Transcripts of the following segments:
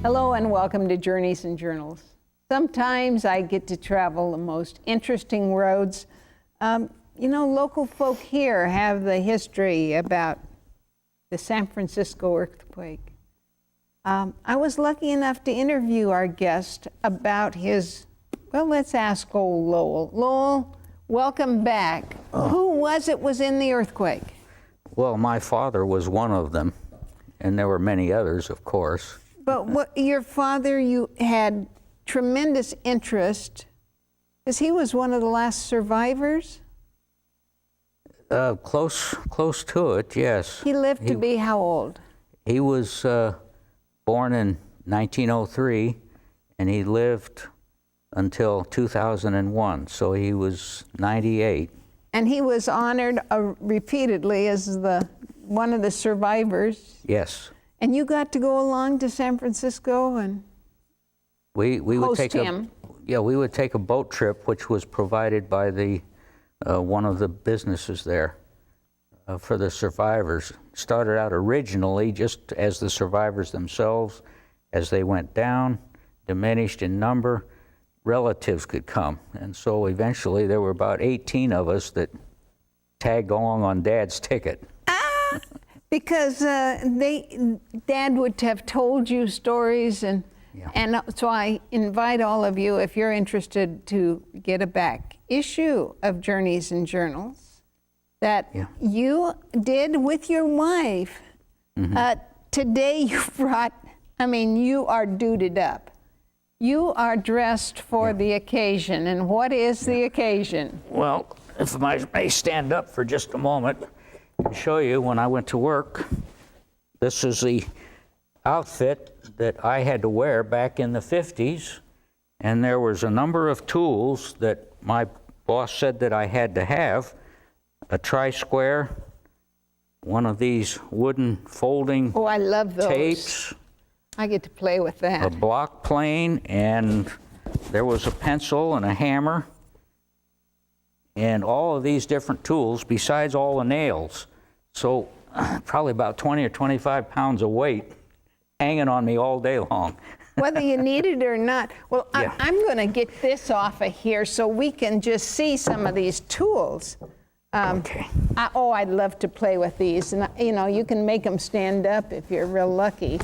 Hello and welcome to Journeys and Journals. Sometimes I get to travel the most interesting roads. Local folk here have the history about the San Francisco earthquake. I was lucky enough to interview our guest about his, let's ask old Lowell. Lowell, welcome back. Who was in the earthquake? Well, my father was one of them, and there were many others, of course. But your father, you had tremendous interest, because he was one of the last survivors? Close to it, yes. He lived to be how old? He was born in 1903, and he lived until 2001, so he was 98. And he was honored repeatedly as one of the survivors. Yes. And you got to go along to San Francisco and we would host take him. We would take a boat trip, which was provided by the one of the businesses there for the survivors. Started out originally just as the survivors themselves. As they went down, diminished in number, relatives could come. And so eventually there were about 18 of us that tagged along on Dad's ticket. Because Dad would have told you stories, and so I invite all of you, if you're interested, to get a back issue of Journeys and Journals that you did with your wife. Mm-hmm. Today you brought, you are duded up. You are dressed for the occasion, and what is the occasion? Well, if I may stand up for just a moment and show you when I went to work. This is the outfit that I had to wear back in the 50s, and there was a number of tools that my boss said that I had to have. A tri-square, one of these wooden folding I love those. tapes. I get to play with that. A block plane, and there was a pencil and a hammer, and all of these different tools besides all the nails. So probably about 20 or 25 pounds of weight hanging on me all day long. Whether you need it or not. Well, I'm going to get this off of here so we can just see some of these tools. Okay. I'd love to play with these. And, you can make them stand up if you're real lucky.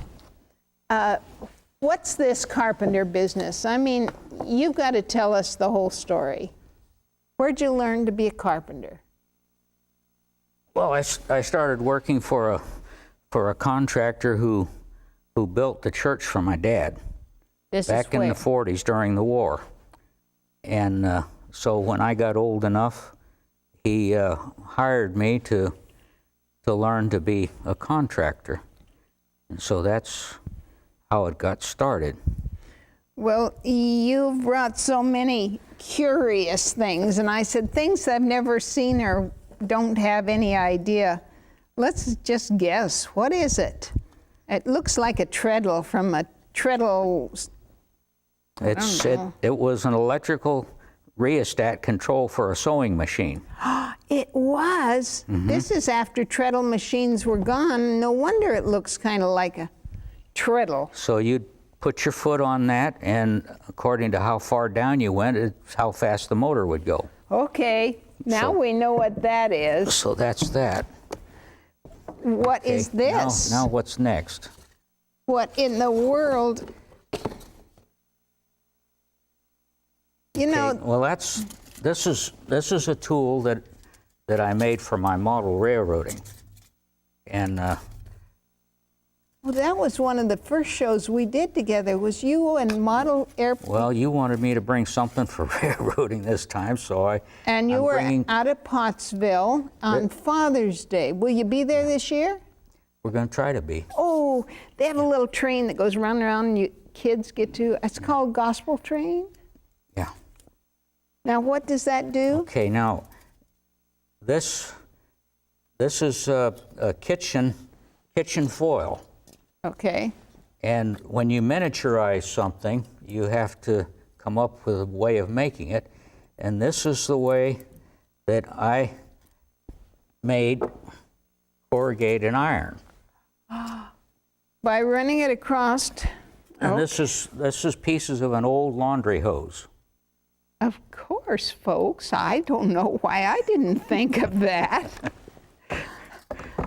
What's this carpenter business? You've got to tell us the whole story. Where'd you learn to be a carpenter? Well, I started working for a contractor who built the church for my dad back in the 40s during the war. And so when I got old enough, he hired me to learn to be a contractor. And so that's how it got started. Well, you've brought so many curious things, and I said things I've never seen or don't have any idea. Let's just guess. What is it? It looks like a treadle from a treadle. It was an electrical rheostat control for a sewing machine. It was? Mm-hmm. This is after treadle machines were gone. No wonder it looks kind of like a treadle. So you'd put your foot on that, and according to how far down you went, it's how fast the motor would go. Okay, now we know what that is. So that's that. What is this? Now what's next? What in the world? Well, this is a tool that I made for my model railroading, and well, that was one of the first shows we did together. Was you and model airplane? Well, you wanted me to bring something for railroading this time, so And you were out of Pottsville on Father's Day. Will you be there this year? We're going to try to be. Oh, they have a little train that goes round and around, and kids get to. It's called Gospel Train. Yeah. Now, what does that do? Okay, now this is a kitchen foil. Okay. And when you miniaturize something, you have to come up with a way of making it. And this is the way that I made corrugated iron. By running it across And this is pieces of an old laundry hose. Of course, folks. I don't know why I didn't think of that.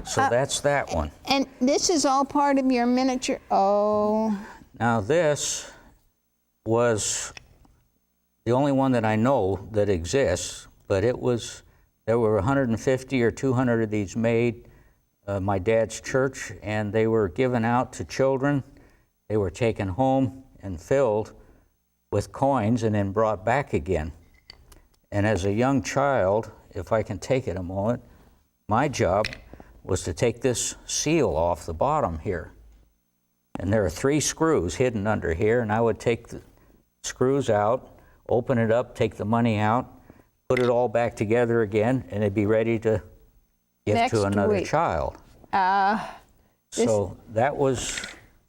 So that's that one. And this is all part of your miniature. Oh. Now this was the only one that I know that exists, but there were 150 or 200 of these made, my dad's church, and they were given out to children. They were taken home and filled with coins and then brought back again. And as a young child, if I can take it a moment, my job was to take this seal off the bottom here. And there are 3 screws hidden under here, and I would take the screws out, open it up, take the money out, put it all back together again, and it'd be ready to give Next to another week. child. So that was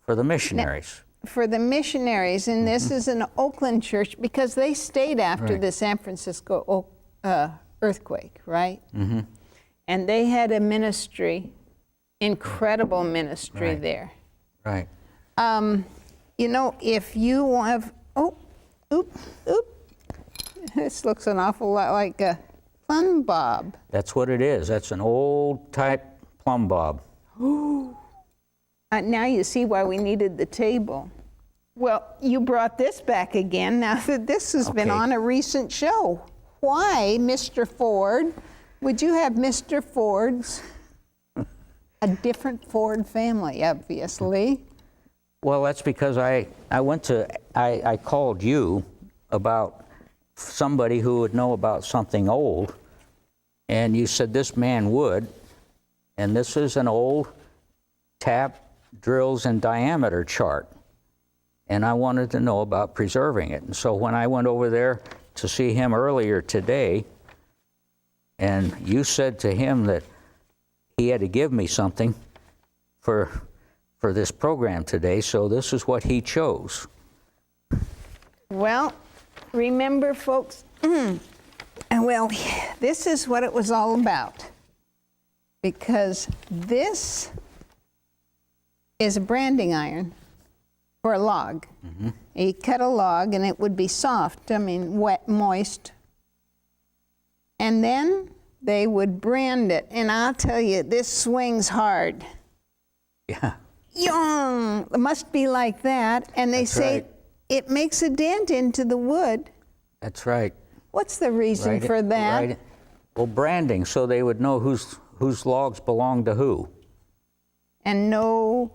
for the missionaries. For the missionaries, and this is an Oakland church because they stayed after the San Francisco earthquake, right? Mm-hmm. And they had a ministry, incredible ministry there. Right. You know, if you have, this looks an awful lot like a plumb bob. That's what it is. That's an old type plumb bob. Now you see why we needed the table. Well, you brought this back again. Now that this has been on a recent show. Why, Mr. Ford, would you have Mr. Ford's, a different Ford family, obviously? Well, that's because I called you about somebody who would know about something old, and you said this man would, and this is an old tap, drills, and diameter chart, and I wanted to know about preserving it. And so when I went over there to see him earlier today, and you said to him that he had to give me something for this program today, so this is what he chose. Well, remember, folks, well, this is what it was all about. Because this is a branding iron for a log. Mm-hmm. You cut a log and it would be soft, wet, moist. And then they would brand it. And I'll tell you, this swings hard. Yeah. Young! It must be like that. And they say it makes a dent into the wood. That's right. What's the reason for that? Right. Well, branding, so they would know whose logs belong to who. And no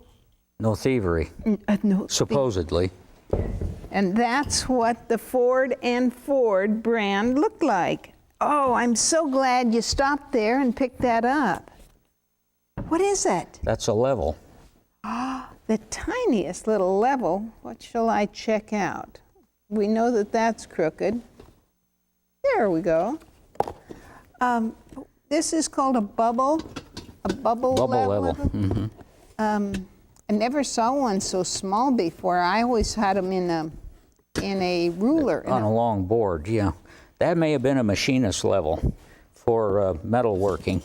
thievery, supposedly. And that's what the Ford and Ford brand looked like. Oh, I'm so glad you stopped there and picked that up. What is it? That's a level. The tiniest little level. What shall I check out? We know that that's crooked. There we go. This is called a bubble level. Mm-hmm. I never saw one so small before. I always had them in a ruler. On a long board, yeah. That may have been a machinist level for metalworking.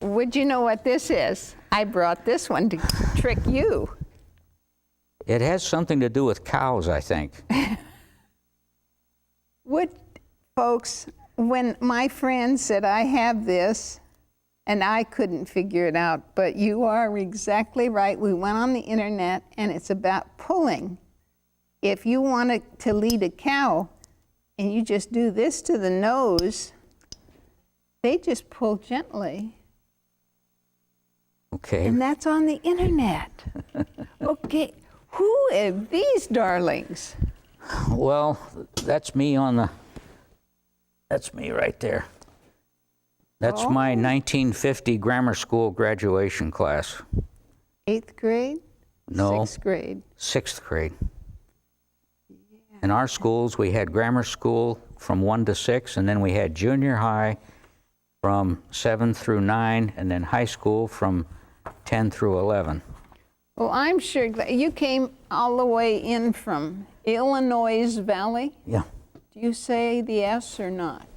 Would you know what this is? I brought this one to trick you. It has something to do with cows, I think. Folks, when my friend said, I have this, and I couldn't figure it out, but you are exactly right. We went on the internet, and it's about pulling. If you want to lead a cow, and you just do this to the nose, they just pull gently. Okay. And that's on the internet. Okay, who are these darlings? Well, that's me that's me right there. That's my 1950 grammar school graduation class. 8th grade? No. 6th grade? 6th grade. Yeah. In our schools, we had grammar school from 1 to 6, and then we had junior high from 7 through 9, and then high school from 10 through 11. Well, I'm sure you came all the way in from Illinois Valley. Yeah. Do you say the S or not?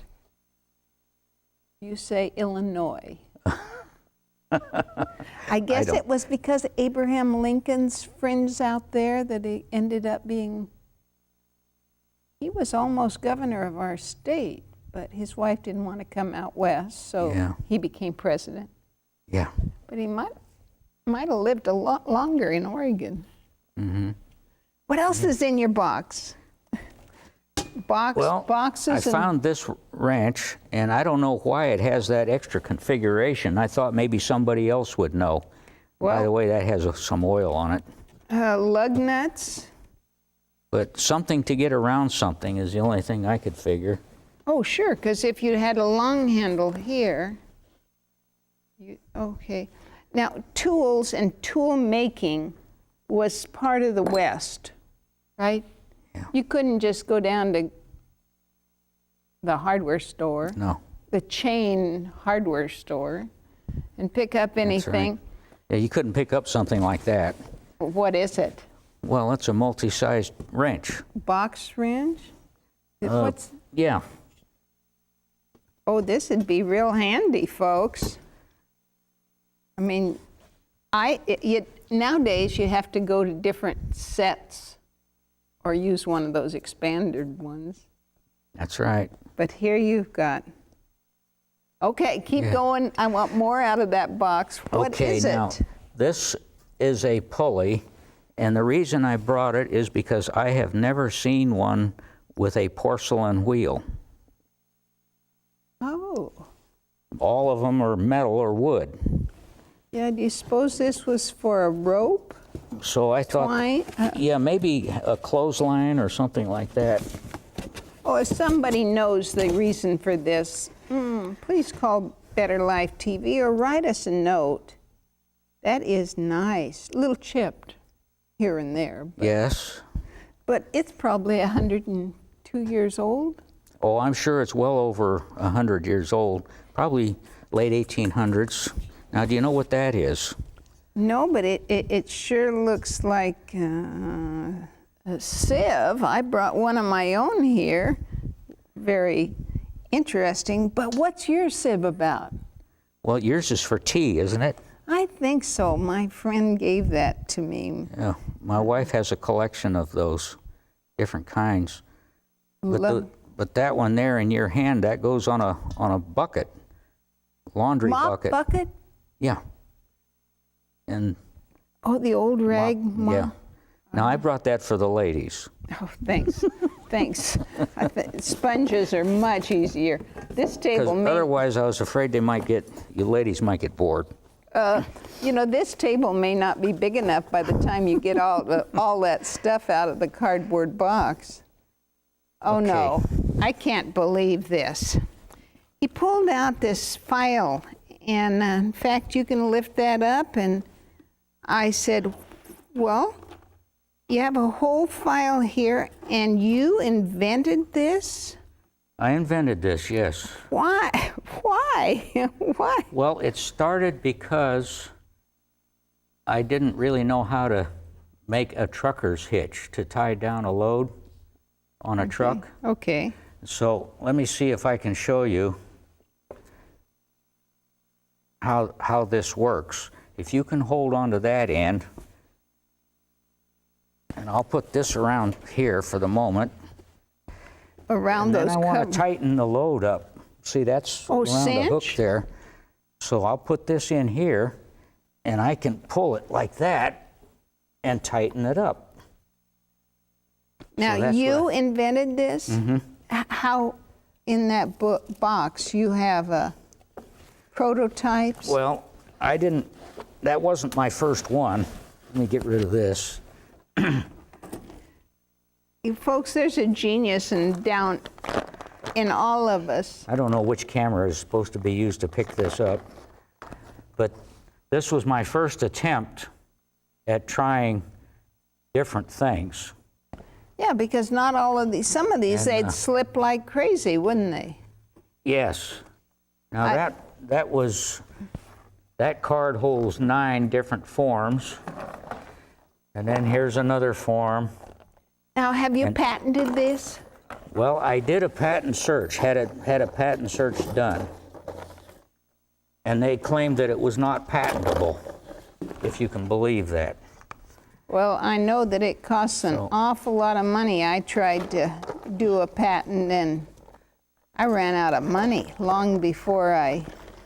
You say Illinois. I guess don't- it was because Abraham Lincoln's friends out there that he ended up being, he was almost governor of our state, but his wife didn't want to come out west, so Yeah. he became president. Yeah. But he might have lived a lot longer in Oregon. Mm-hmm. What else is in your box? Well, Boxes I found this ranch, and I don't know why it has that extra configuration. I thought maybe somebody else would know. By the Well- way, that has some oil on it. lug nuts. But something to get around something is the only thing I could figure. Oh, sure, because if you had a long handle here, okay. Now, tools and tool making was part of the West, right? Yeah. You couldn't just go down to the hardware store, No. the chain hardware store, and pick up anything. Yeah, you couldn't pick up something like that. What is it? Well, it's a multi-sized wrench. Box wrench? What's? Yeah. Oh, this would be real handy, folks. I mean, nowadays you have to go to different sets or use one of those expanded ones. That's right. But here you've got. Okay, keep going. I want more out of that box. What is now, it? This is a pulley, and the reason I brought it is because I have never seen one with a porcelain wheel. Oh, All of them are metal or wood. yeah. Do you suppose this was for a rope? So I thought, Twine? yeah, maybe a clothesline or something like that. Oh, if somebody knows the reason for this, please call Better Life TV or write us a note. That is nice. A little chipped here and there. Yes. But it's probably 102 years old. Oh, I'm sure it's well over 100 years old, probably late 1800s. Now, do you know what that is? No, but it sure looks like a sieve. I brought one of my own here. Very interesting. But what's your sieve about? Well, yours is for tea, isn't it? I think so. My friend gave that to me. Yeah. My wife has a collection of those different kinds. But that one there in your hand, that goes on a bucket, laundry Mop bucket? Yeah. And Oh, the old rag mop. yeah. Now I brought that for the ladies. Oh, thanks. Thanks. Sponges are much easier. This Because table may, otherwise I was afraid you ladies might get bored. this table may not be big enough by the time you get all that stuff out of the cardboard box. Oh Okay. no, I can't believe this. He pulled out this file, and in fact, you can lift that up, and I said, well, you have a whole file here, and you invented this? I invented this, yes. Why? Why? Why? Well, it started because I didn't really know how to make a trucker's hitch to tie down a load on a truck. Okay. So let me see if I can show you how this works. If you can hold on to that end, and I'll put this around here for the moment. Around And then those I want covers. to tighten the load up. See, that's Oh, around the hook cinch? there. So I'll put this in here, and I can pull it like that and tighten it up. Now, that's you what invented this? Mm-hmm. How, in that box, you have prototypes? Well, that wasn't my first one. Let me get rid of this. Folks, there's a genius down in all of us. I don't know which camera is supposed to be used to pick this up, but this was my first attempt at trying different things. Yeah, because not all of these, some of these, And, they'd slip like crazy, wouldn't they? Yes. Now that card holds 9 different forms, and then here's another form. Now, have you patented this? Well, I did a patent search, had a patent search done. and they claimed that it was not patentable, if you can believe that. Well, I know that it costs an awful lot of money. I tried to do a patent and I ran out of money long before I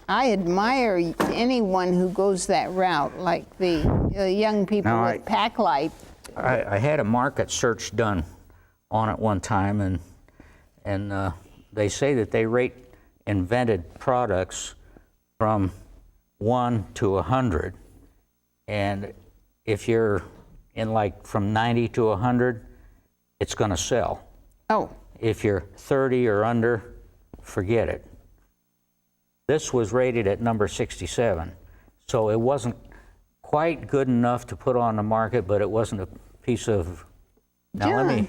admire anyone who goes that route, like the young people with Packlight. I had a market search done on it one time, and they say that they rate invented products from 1 to 100, and if you're in like from 90 to 100, it's going to sell. Oh. If you're 30 or under, forget it. This was rated at number 67, so it wasn't quite good enough to put on the market, but it wasn't a piece of... Now John. let me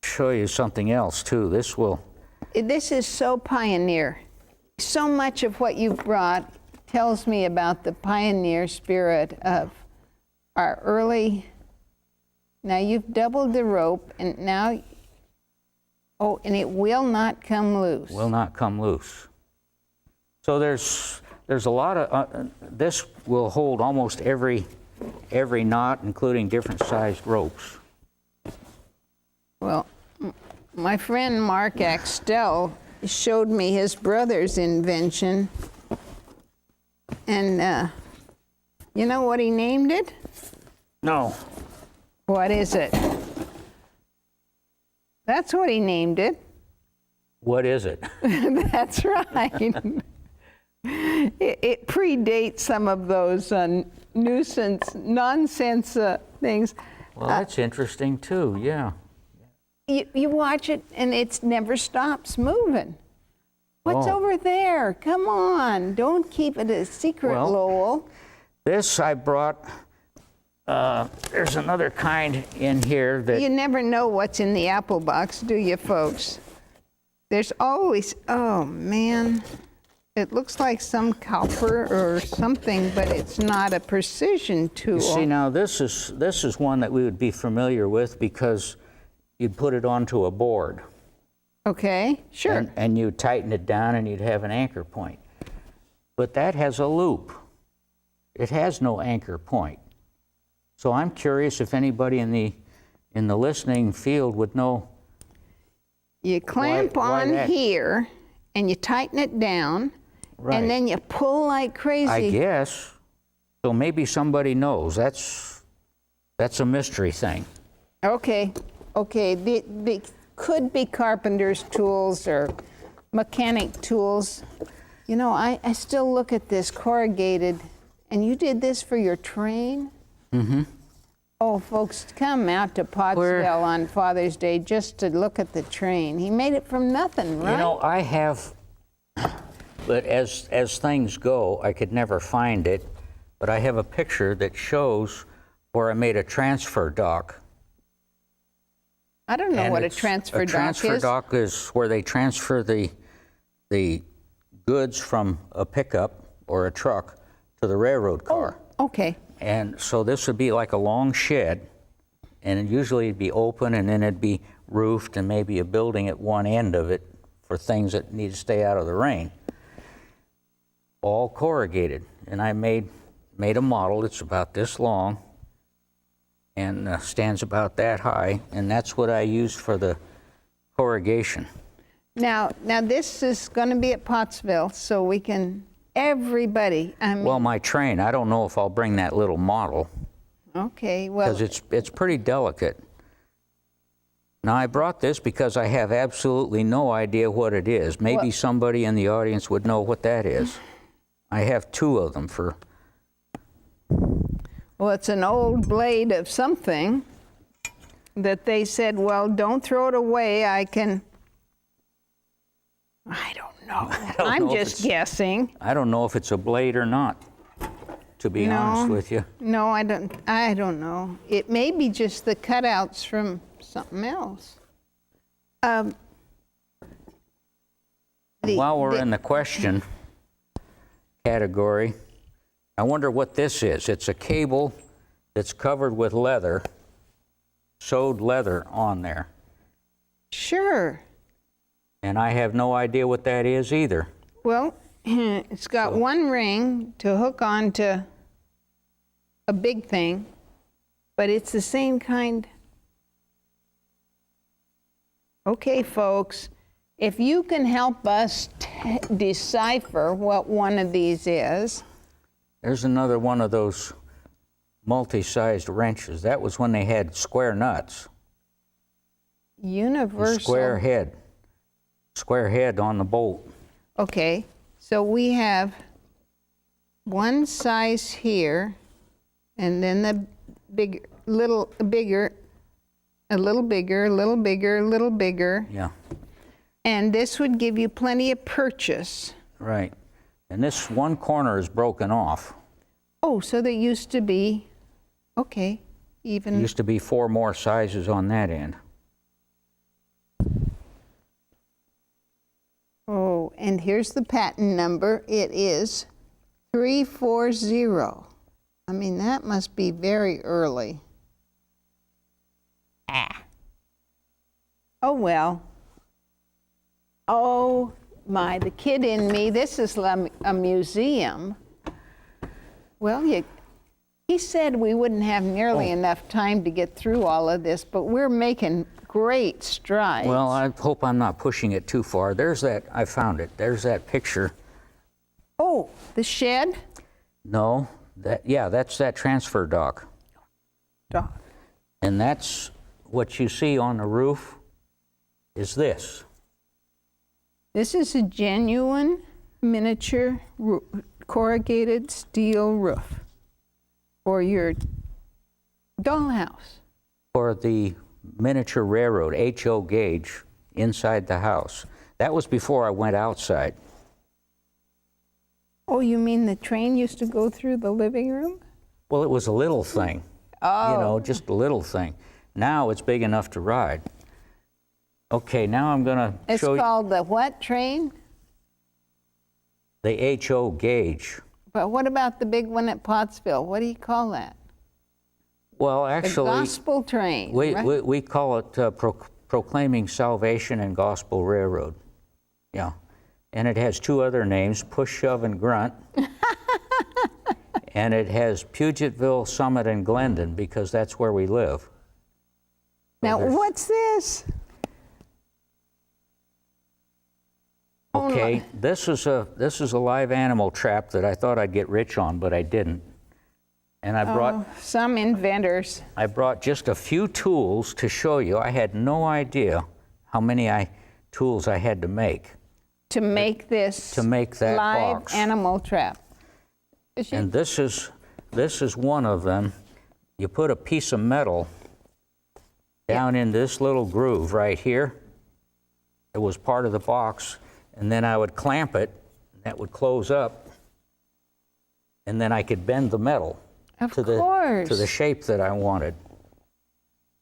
show you something else too. This is so pioneer. So much of what you've brought tells me about the pioneer spirit of our early... Now you've doubled the rope, and now... Oh, and it will not come loose. Will not come loose. So there's a lot of... this will hold almost every knot, including different sized ropes. Well, my friend Mark Axtell showed me his brother's invention, and you know what he named it? No. What is it? That's what he named it. What is it? That's right. It predates some of those nonsense things. Well, that's interesting too, yeah. You watch it and it never stops moving. What's over there? Come on, don't keep it a secret, Lowell. This I brought, there's another kind in here that... You never know what's in the apple box, do you, folks? There's always, oh man, it looks like some copper or something, but it's not a precision tool. You see, now this is one that we would be familiar with because you'd put it onto a board. Okay, sure. And you'd tighten it down and you'd have an anchor point. But that has a loop. It has no anchor point. So I'm curious if anybody in the listening field would know. You clamp on here and you tighten it down, and then you pull like crazy. I guess. So maybe somebody knows. That's a mystery thing. Okay. They could be carpenter's tools or mechanic tools. You know, I still look at this corrugated, and you did this for your train? Mm-hmm. Oh, folks, come out to Pottsville on Father's Day just to look at the train. He made it from nothing, right? You know, I have, but as things go, I could never find it, but I have a picture that shows where I made a transfer dock. I don't know what a transfer dock is. A transfer dock is where they transfer the goods from a pickup or a truck to the railroad car. Oh, okay. And so this would be like a long shed, and usually it'd be open, and then it'd be roofed, and maybe a building at one end of it for things that need to stay out of the rain. All corrugated. And I made a model that's about this long and stands about that high, and that's what I used for the corrugation. Now this is going to be at Pottsville, so we can... Everybody, I mean... Well, my train, I don't know if I'll bring that little model. Okay, well... Because it's pretty delicate. Now, I brought this because I have absolutely no idea what it is. Maybe somebody in the audience would know what that is. I have two of them for... Well, it's an old blade of something that they said, well, don't throw it away. I don't know. I'm just guessing. I don't know if it's a blade or not, to be honest with you. No, I don't know. It may be just the cutouts from something else. While we're in the question category, I wonder what this is. It's a cable that's covered with leather, sewed leather on there. Sure. And I have no idea what that is either. Well, it's got one ring to hook onto a big thing, but it's the same kind. Okay, folks, if you can help us decipher what one of these is. There's another one of those multi-sized wrenches. That was when they had square nuts. Universal. Square head on the bolt. Okay, so we have one size here, and then the big, little bigger, a little bigger, a little bigger, a little bigger. Yeah. And this would give you plenty of purchase. Right. And this one corner is broken off. Oh, so there used to be, okay, even. There used to be 4 more sizes on that end. Oh, and here's the patent number. It is 340. I mean, that must be very early. Oh, well. Oh, my, the kid in me, this is a museum. Well, he said we wouldn't have nearly enough time to get through all of this, but we're making great strides. Well, I hope I'm not pushing it too far. There's that, I found it. There's that picture. Oh, the shed? No, that's that transfer dock. Dock. And that's what you see on the roof is this. This is a genuine miniature corrugated steel roof for your dollhouse. For the miniature railroad, HO gauge, inside the house. That was before I went outside. Oh, you mean the train used to go through the living room? Well, it was a little thing. Oh. You know, just a little thing. Now it's big enough to ride. Okay, now I'm going to show you. It's called the what train? The HO gauge. But what about the big one at Pottsville? What do you call that? Well, actually, the gospel train. We call it Proclaiming Salvation and Gospel Railroad. Yeah. And it has 2 other names, Push, Shove, and Grunt. And it has Pugetville, Summit, and Glendon, because that's where we live. Now, what's this? Okay, this is a live animal trap that I thought I'd get rich on, but I didn't. And I brought some inventors. I brought just a few tools to show you. I had no idea how many tools I had to make. To make this. To make that live box. Animal trap. And this is one of them. You put a piece of metal down in this little groove right here. It was part of the box. And then I would clamp it, and that would close up, and then I could bend the metal to the shape that I wanted.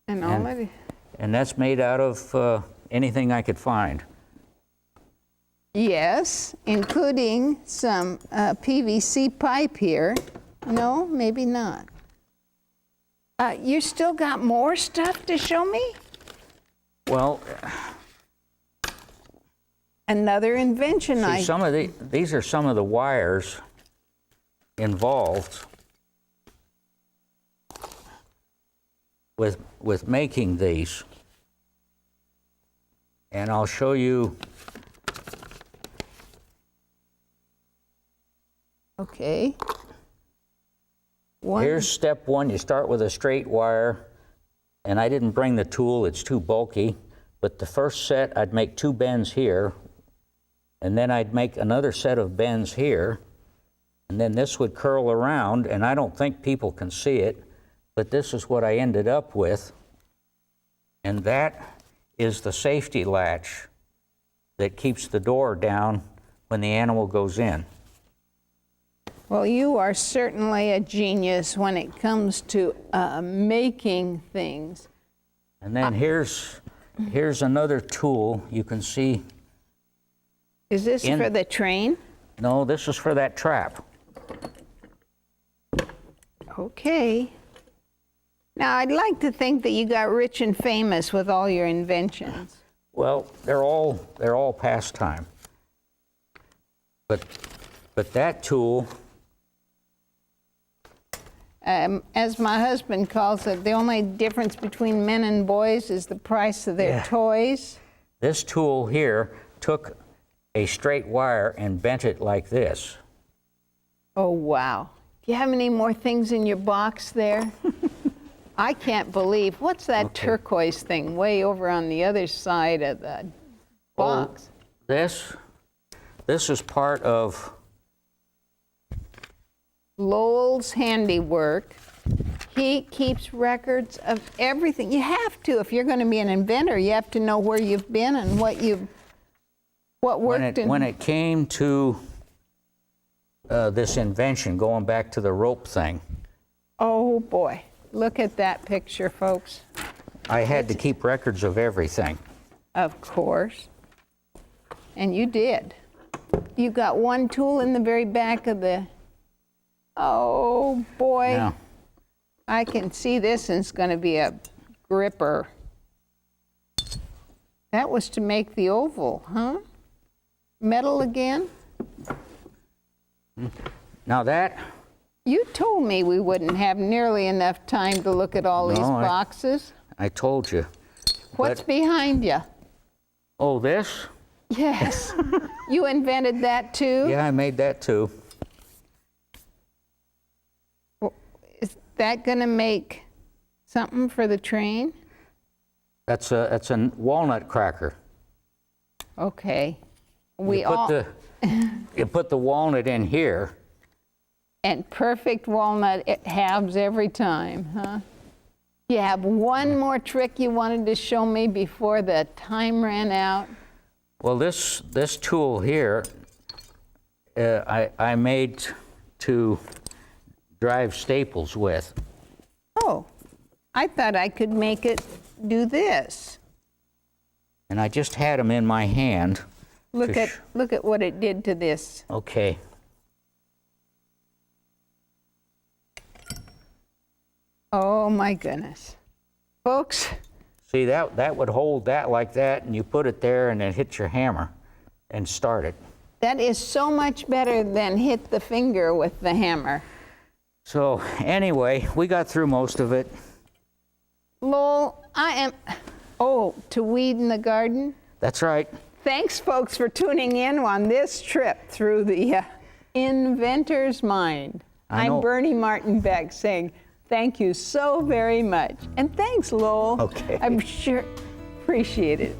And that's made out of anything I could find. Yes, including some PVC pipe here. No, maybe not. You still got more stuff to show me? Well, another invention. These are some of the wires involved with making these. And I'll show you. Okay. Here's step 1. You start with a straight wire, and I didn't bring the tool, it's too bulky. But the first set, I'd make 2 bends here, and then I'd make another set of bends here, and then this would curl around, and I don't think people can see it, but this is what I ended up with. And that is the safety latch that keeps the door down when the animal goes in. Well, you are certainly a genius when it comes to making things. And then here's another tool you can see. Is this for the train? No, this is for that trap. Okay. Now, I'd like to think that you got rich and famous with all your inventions. Well, they're all pastime. But that tool, As my husband calls it, the only difference between men and boys is the price of their toys. this tool here took a straight wire and bent it like this. Oh, wow. Do you have any more things in your box there? I can't believe. What's that turquoise thing way over on the other side of the box? This is part of Lowell's handiwork. He keeps records of everything. You have to. If you're going to be an inventor, you have to know where you've been and what worked. when it came to this invention, going back to the rope thing. Oh, boy. Look at that picture, folks. I had to keep records of everything. Of course. And you did. You got one tool in the very back of the... Oh, boy. Yeah. I can see this, and it's going to be a gripper. That was to make the oval, huh? Metal again? Now that... You told me we wouldn't have nearly enough time to look at all these boxes. I told you. What's behind you? Oh, this? Yes. You invented that too? Yeah, I made that too. Is that going to make something for the train? That's a walnut cracker. Okay. You put the walnut in here. And perfect walnut halves every time, huh? You have one more trick you wanted to show me before the time ran out? Well, this tool here, I made to drive staples with. Oh, I thought I could make it do this. And I just had them in my hand. Look at what it did to this. Okay. Oh my goodness. Folks. See, that would hold that like that, and you put it there and then hit your hammer and start it. That is so much better than hit the finger with the hammer. So anyway, we got through most of it. Lowell, to weed in the garden? That's right. Thanks, folks, for tuning in on this trip through the inventor's mind. I'm Bernie Martin Beck saying thank you so very much. And thanks, Lowell. Okay. I'm sure appreciate it.